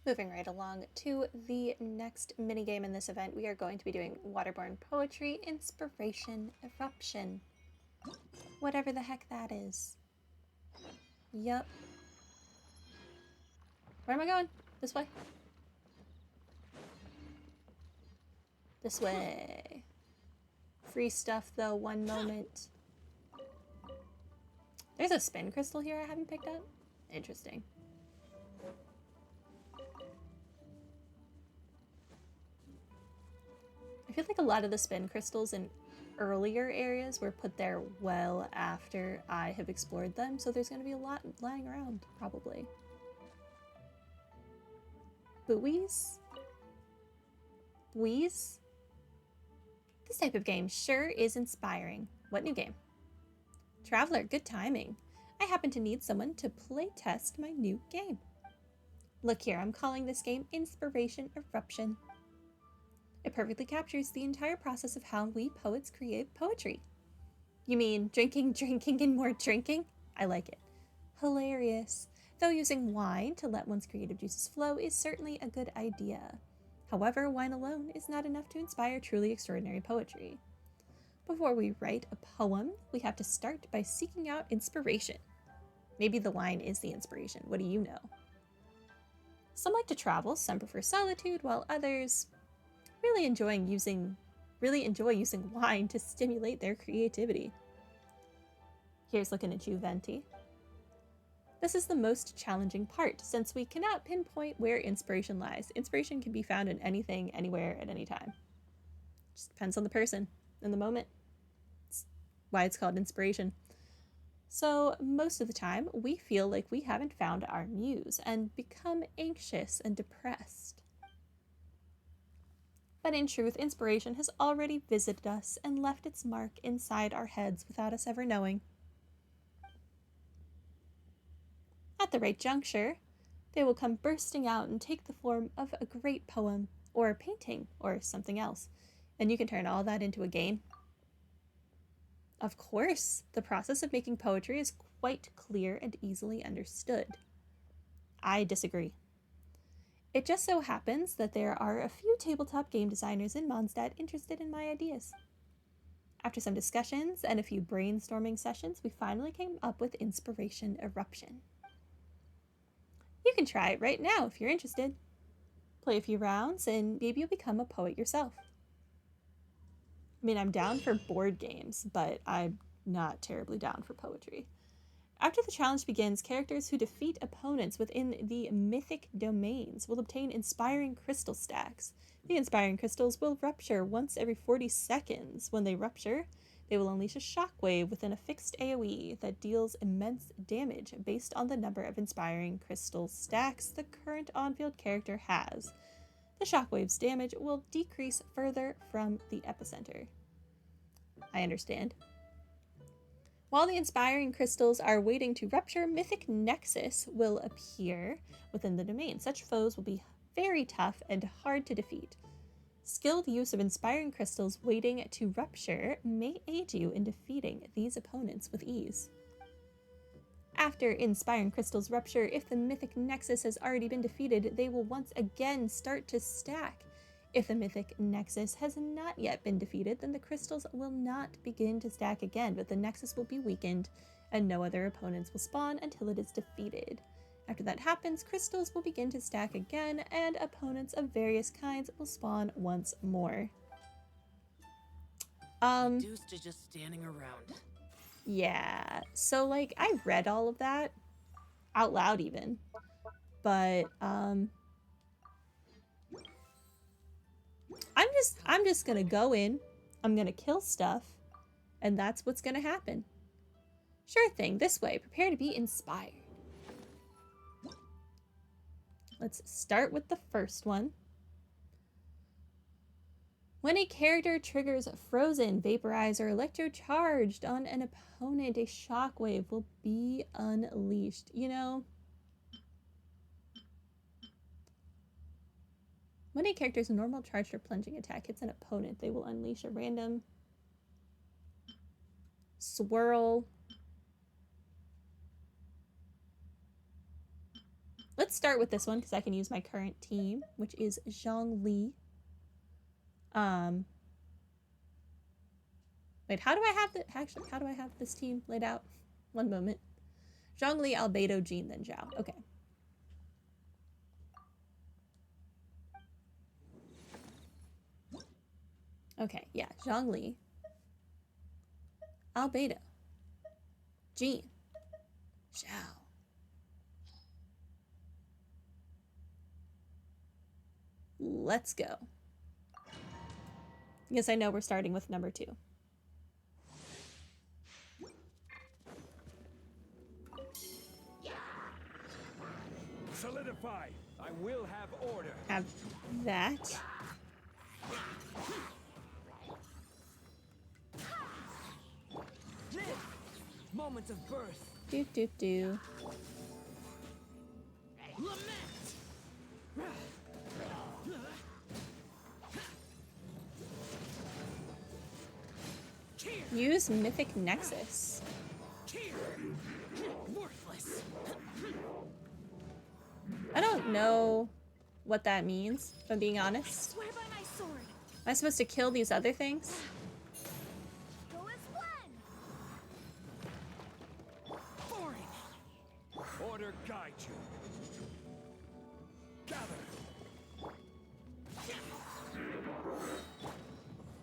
Moving right along to the next minigame in this event, we are going to be doing Waterborne Poetry Inspiration Eruption. Whatever the heck that is. Yup. Where am I going? This way? This way. Free stuff though, one moment. There's a spin crystal here I haven't picked up. Interesting. I feel like a lot of the spin crystals in earlier areas were put there well after I have explored them, so there's going to be a lot lying around, probably. Buoys? Buoys? This type of game sure is inspiring. What new game? Traveler, good timing. I happen to need someone to play test my new game. Look here, I'm calling this game Inspiration Eruption. It perfectly captures the entire process of how we poets create poetry. You mean drinking, drinking, and more drinking? I like it. Hilarious. Though using wine to let one's creative juices flow is certainly a good idea. However, wine alone is not enough to inspire truly extraordinary poetry. Before we write a poem, we have to start by seeking out inspiration. Maybe the wine is the inspiration. What do you know? Some like to travel, some prefer solitude, while others really enjoy using wine to stimulate their creativity. Here's looking at you, Venti. This is the most challenging part, since we cannot pinpoint where inspiration lies. Inspiration can be found in anything, anywhere, at any time. Just depends on the person and the moment. That's why it's called inspiration. So most of the time, we feel like we haven't found our muse and become anxious and depressed. But in truth, inspiration has already visited us and left its mark inside our heads without us ever knowing. At the right juncture, they will come bursting out and take the form of a great poem, or a painting, or something else, and you can turn all that into a game. Of course, the process of making poetry is quite clear and easily understood. I disagree. It just so happens that there are a few tabletop game designers in Mondstadt interested in my ideas. After some discussions and a few brainstorming sessions, we finally came up with Inspiration Eruption. You can try it right now if you're interested. Play a few rounds and maybe you'll become a poet yourself. I mean, I'm down for board games, but I'm not terribly down for poetry. After the challenge begins, characters who defeat opponents within the mythic domains will obtain inspiring crystal stacks. The inspiring crystals will rupture once every 40 seconds. When they rupture, they will unleash a shockwave within a fixed AoE that deals immense damage based on the number of inspiring crystal stacks the current on-field character has. The shockwave's damage will decrease further from the epicenter. I understand. While the inspiring crystals are waiting to rupture, Mythic Nexus will appear within the domain. Such foes will be very tough and hard to defeat. Skilled use of inspiring crystals waiting to rupture may aid you in defeating these opponents with ease. After inspiring crystals rupture, if the Mythic Nexus has already been defeated, they will once again start to stack. If the Mythic Nexus has not yet been defeated, then the crystals will not begin to stack again, but the Nexus will be weakened and no other opponents will spawn until it is defeated. After that happens, crystals will begin to stack again and opponents of various kinds will spawn once more. Reduced to just standing around. Yeah, so like I read all of that out loud even, but I'm just gonna go in, I'm gonna kill stuff, and that's what's gonna happen. Sure thing, this way, prepare to be inspired. Let's start with the first one. When a character triggers frozen, vaporized, or electrocharged on an opponent, a shockwave will be unleashed. You know, when a character's normal charged or plunging attack hits an opponent, they will unleash a random swirl. Let's start with this one because I can use my current team, which is Zhongli. Wait, how do I have this team laid out? One moment. Zhongli, Albedo, Jean, then Zhao. Okay. Okay, yeah. Zhongli, Albedo, Jean, Zhao. Let's go. Yes, I know we're starting with number 2. Solidify. I will have order. Have that. Live! Moments of birth. Do do do. Lament! Use Mythic Nexus. Worthless. I don't know what that means, if I'm being honest. Swear by my sword. Am I supposed to kill these other things? Go as one. Boring. Order guide you. Gather.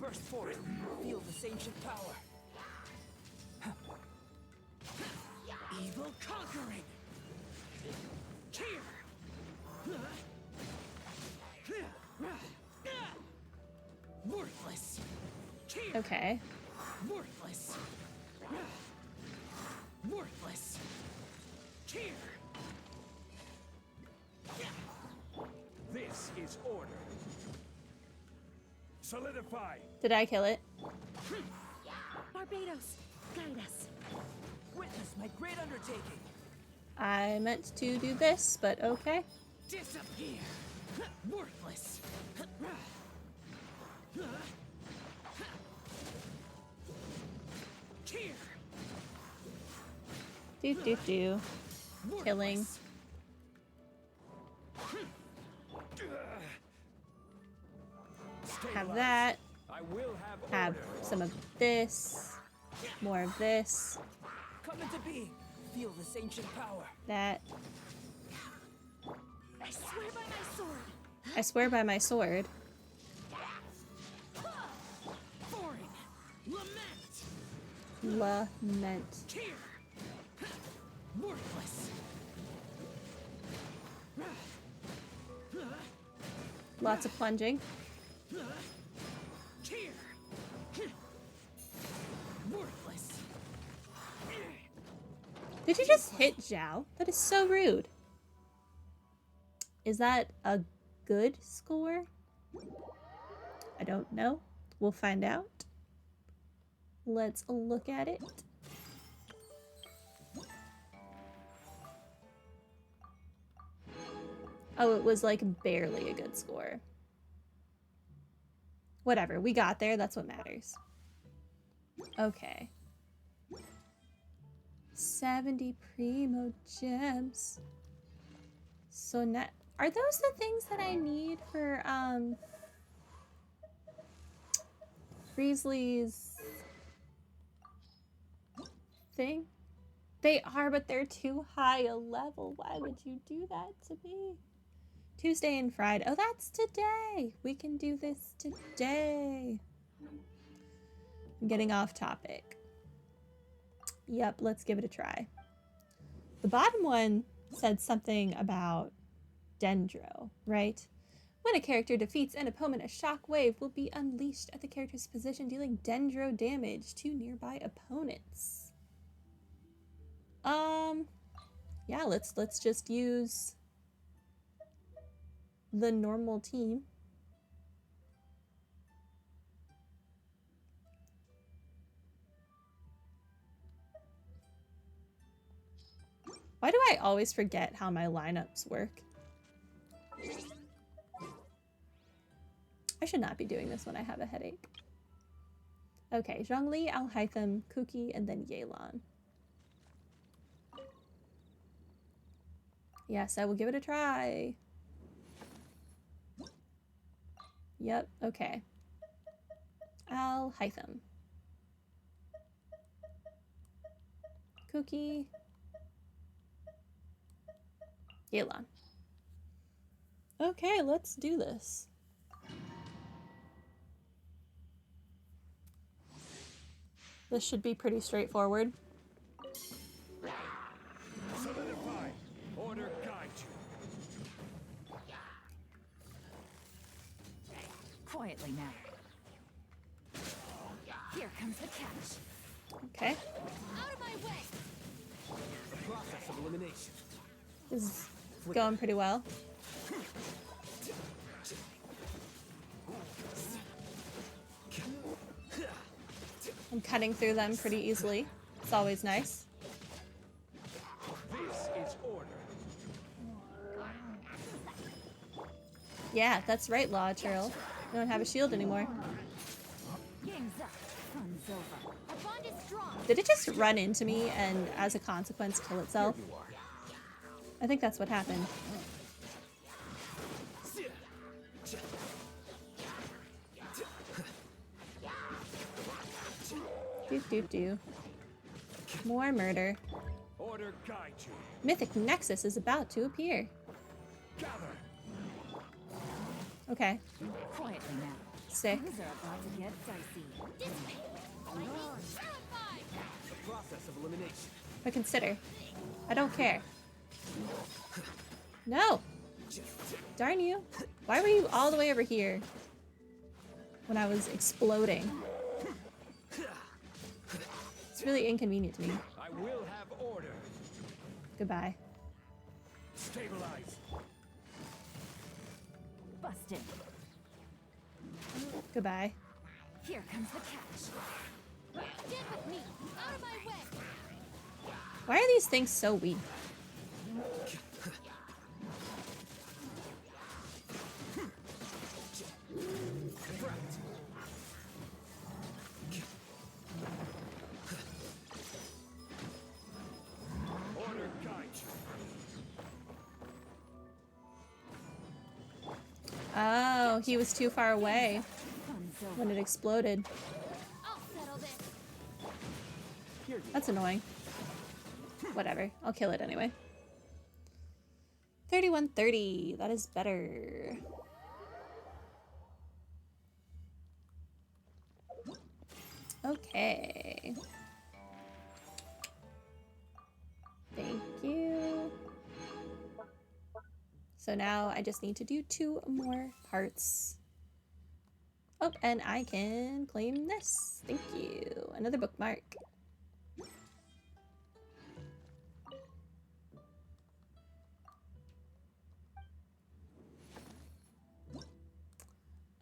Burst forth. Feel this ancient power. Evil conquering. Cheer. Worthless. Cheer. Okay. Worthless. Worthless. Cheer. This is order. Solidify. Did I kill it? Barbados, guide us. Witness my great undertaking. I meant to do this, but okay. Disappear. Worthless. Cheer. Do do do. Killing. Worthless. Have that. I will have Have order. some of this. More of this. Come into being. Feel this ancient power. That. I swear by my sword. I swear by my sword. Boring. Lament. Lament. Cheer. Worthless. Lots of plunging. Cheer. Worthless. Did you just hit Zhao? That is so rude. Is that a good score? I don't know. We'll find out. Let's look at it. Oh, it was like barely a good score. Whatever, we got there. That's what matters. Okay. 70 primo gems. So net. Are those the things that I need for Friesli's thing? They are, but they're too high a level. Why would you do that to me? Tuesday and Friday. Oh, that's today. We can do this today. I'm getting off topic. Yep, let's give it a try. The bottom one said something about Dendro, right? When a character defeats an opponent, a shock wave will be unleashed at the character's position, dealing Dendro damage to nearby opponents. Yeah, let's just use the normal team. Why do I always forget how my lineups work? I should not be doing this when I have a headache. Okay, Zhongli, Al-Hytham, Kuki, and then Yelan. Yes, I will give it a try. Yep, okay. I'll Hytham. Cookie. Yelan. Okay, let's do this. This should be pretty straightforward. Solidify. Order guide you. Quietly now. Here comes the catch. Okay. Out of my way! The process of elimination. This is going pretty well. I'm cutting through them pretty easily. It's always nice. This is order. Yeah, that's right, Law Churl. You don't have a shield anymore. Game's up. Fun's over. Our bond is strong. Did it just run into me and, as a consequence, kill itself? I think that's what happened. Do. More murder. Order guide you. Mythic Nexus is about to appear. Gather. Okay, Quietly now. sick. Things are about to get dicey. The process of elimination. But consider. I don't care. No! Darn you. Why were you all the way over here when I was exploding? It's really inconvenient to me. I will have order. Goodbye. Stabilize. Busted. Goodbye. Here comes the catch. Get with me. Out of my way. Why are these things so weak? Order guide you. Oh, he was too far away Fun's over. when it exploded. I'll settle this. Here you That's annoying. Whatever. I'll kill it anyway. 3130. That is better. Okay. Thank you. So now I just need to do 2 more parts. Oh, and I can claim this. Thank you. Another bookmark.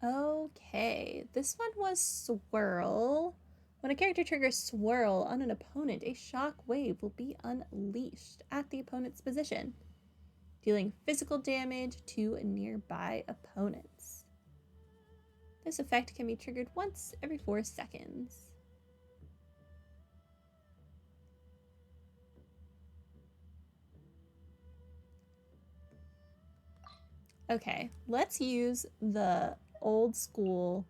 Okay, this one was Swirl. When a character triggers Swirl on an opponent, a shock wave will be unleashed at the opponent's position, dealing physical damage to nearby opponents. This effect can be triggered once every 4 seconds. Okay, let's use the old school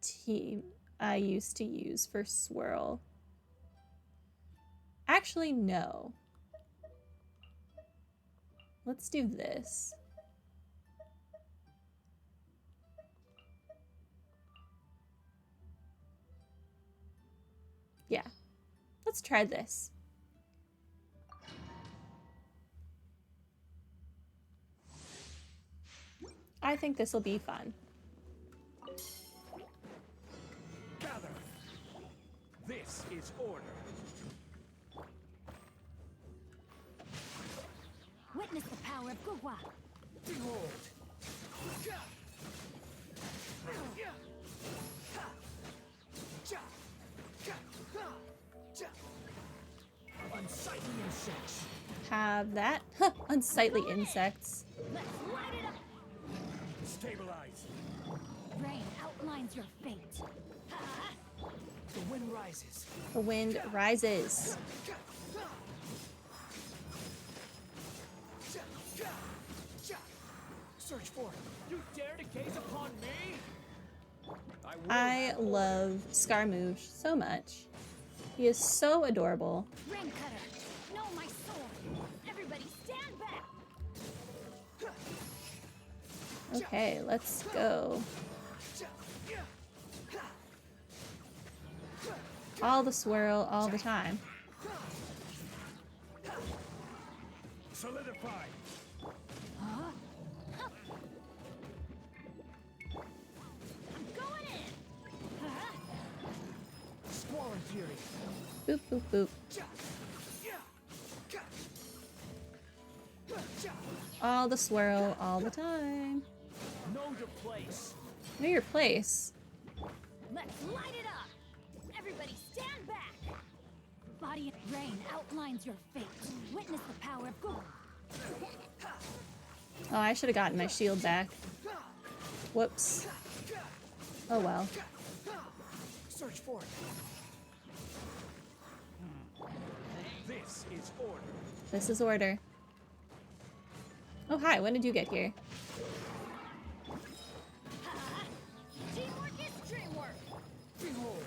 team I used to use for Swirl. Actually, no. Let's do this. Yeah, let's try this. I think this will be fun. Gather. This is order. Witness the power of Gugwa. Behold. Unsightly insects. Have that. Unsightly insects. Let's light it up. Stabilize. Rain outlines your fate. The wind rises. The wind rises. Search for it. You dare to gaze upon me? I love Scaramouche so much. He is so adorable. Rain cutter. No, my sword. Everybody stand back. Okay, let's go. All the swirl, all the time. Solidify. I'm going in. Squalor Fury. Boop, boop, boop. All the swirl, all the time. Know your place. Know your place. Let's light it up. Everybody stand back. Body of rain outlines your fate. Witness the power of God. Oh, I should have gotten my shield back. Whoops. Oh well. Search for it. This is order. This is order. Oh, hi. When did you get here? Teamwork is dreamwork. Behold.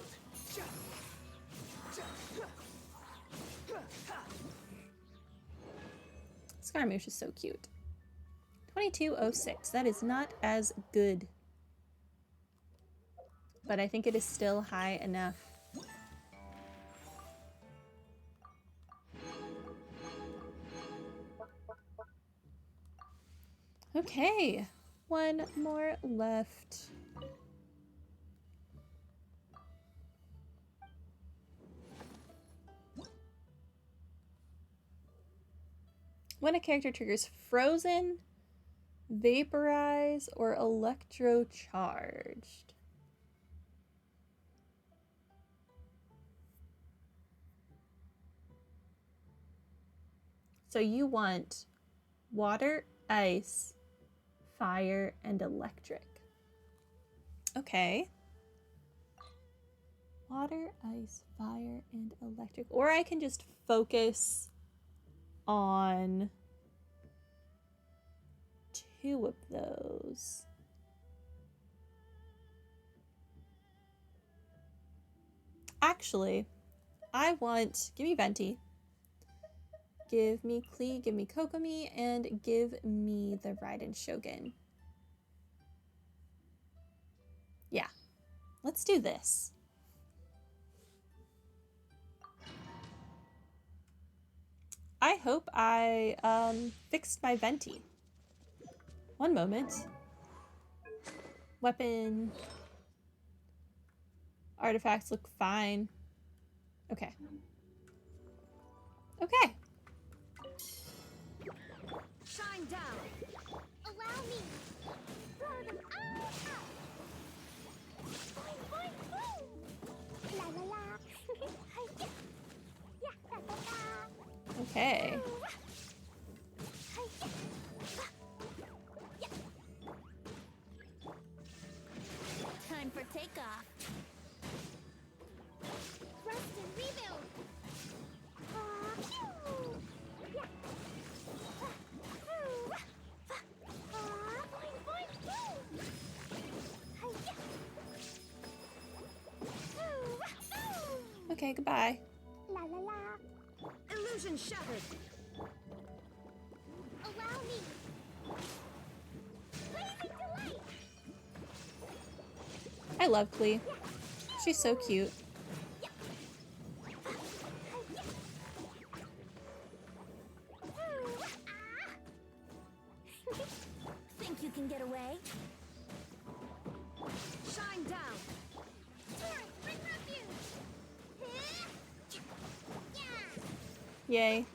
Scaramouche is so cute. 2206. That is not as good. But I think it is still high enough. Okay. One more left. When a character triggers frozen, vaporize, or electrocharged. So you want water, ice, fire, and electric. Okay. Water, ice, fire, and electric. Or I can just focus on 2 of those. Actually, I want, give me Venti, give me Klee, give me Kokomi, and give me the Raiden Shogun. Yeah, let's do this. I hope I fixed my Venti. One moment. Weapon. Artifacts look fine. Okay. Okay. Shine down. Allow me. Throw them all out. Boing, boing, boom. La la la. Hi-ya. Yeah, la la la. Okay. Hi-ya. Yeah. Time for takeoff. Rest and rebuild. Yeah. Boing, boing, boom. Hi-ya. Okay, goodbye. La la la. Illusion shattered. Allow me. Blazing delight. I love Klee. She's so cute. Think you can get away? Shine down. Torrent, bring refuge. Yeah. Yay.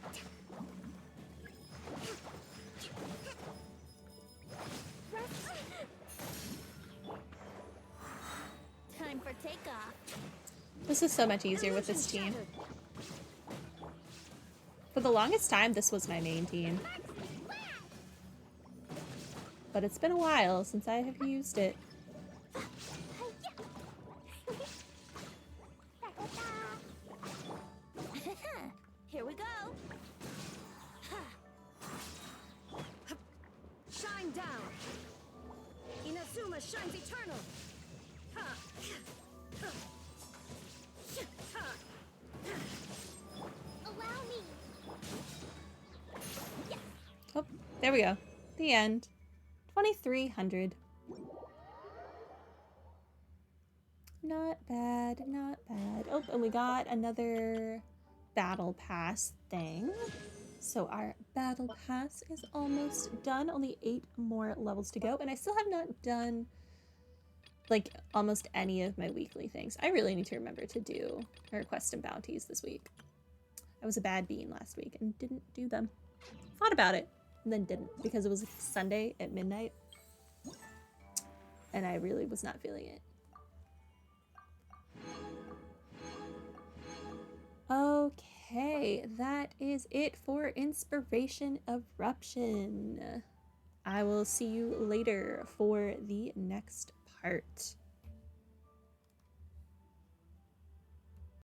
Time for takeoff. This is so much easier with this team. For the longest time, this was my main team. But it's been a while since I have used it. Here we go. Shine down. plasma shines eternal. Ha. Ha. Ha. Allow me. Oh, there we go. The end. 2,300. Not bad, not bad. Oh, and we got another battle pass thing. So our battle pass is almost done. Only 8 more levels to go. And I still have not done, like, almost any of my weekly things. I really need to remember to do our quests and bounties this week. I was a bad bean last week and didn't do them. Thought about it and then didn't because it was Sunday at midnight. And I really was not feeling it. Okay, that is it for Inspiration Eruption. I will see you later for the next part.